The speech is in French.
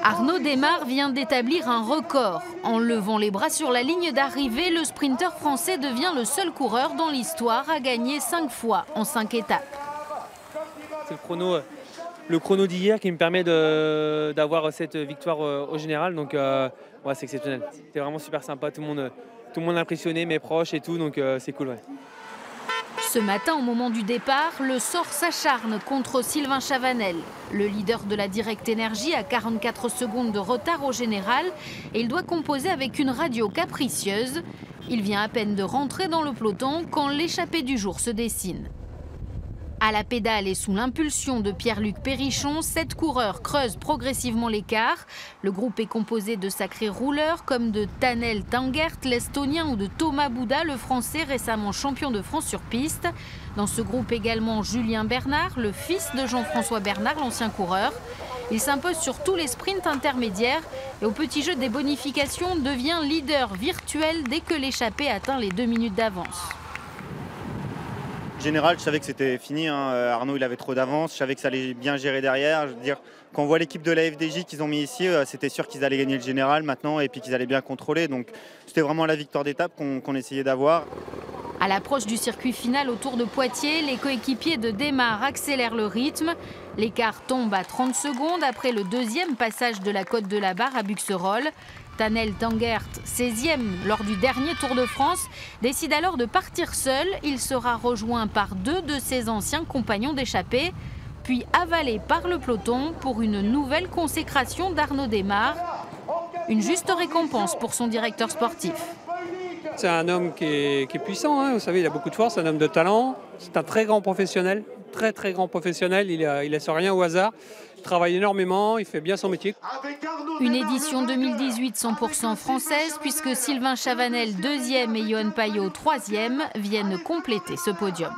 Arnaud Démare vient d'établir un record. En levant les bras sur la ligne d'arrivée, le sprinter français devient le seul coureur dans l'histoire à gagner 5 fois en 5 étapes. C'est le chrono d'hier qui me permet d'avoir cette victoire au général. Donc ouais, c'est exceptionnel. C'était vraiment super sympa. Tout le monde impressionné, mes proches et tout. Donc c'est cool. Ouais. Ce matin, au moment du départ, le sort s'acharne contre Sylvain Chavanel. Le leader de la Direct Énergie a 44 secondes de retard au général et il doit composer avec une radio capricieuse. Il vient à peine de rentrer dans le peloton quand l'échappée du jour se dessine. À la pédale et sous l'impulsion de Pierre-Luc Périchon, 7 coureurs creusent progressivement l'écart. Le groupe est composé de sacrés rouleurs comme de Tanel Tanguert, l'Estonien, ou de Thomas Bouda, le Français récemment champion de France sur piste. Dans ce groupe également Julien Bernard, le fils de Jean-François Bernard, l'ancien coureur. Il s'impose sur tous les sprints intermédiaires et au petit jeu des bonifications devient leader virtuel dès que l'échappée atteint les 2 minutes d'avance. Général, je savais que c'était fini. Arnaud, il avait trop d'avance. Je savais que ça allait bien gérer derrière. Je veux dire, quand on voit l'équipe de la FDJ qu'ils ont mis ici, c'était sûr qu'ils allaient gagner le général maintenant et puis qu'ils allaient bien contrôler. Donc, c'était vraiment la victoire d'étape qu'on essayait d'avoir. À l'approche du circuit final au Tour de Poitiers, les coéquipiers de Démare accélèrent le rythme. L'écart tombe à 30 secondes après le deuxième passage de la Côte de la Barre à Buxerolles. Tanel Tanguert, 16e lors du dernier Tour de France, décide alors de partir seul. Il sera rejoint par 2 de ses anciens compagnons d'échappée, puis avalé par le peloton pour une nouvelle consécration d'Arnaud Démare. Une juste récompense pour son directeur sportif. C'est un homme qui est puissant, hein. Vous savez, il a beaucoup de force, un homme de talent. C'est un très grand professionnel, très grand professionnel. Il laisse rien au hasard. Il travaille énormément, il fait bien son métier. Une édition 2018 100% française puisque Sylvain Chavanel 2e et Yoann Payot 3e viennent compléter ce podium.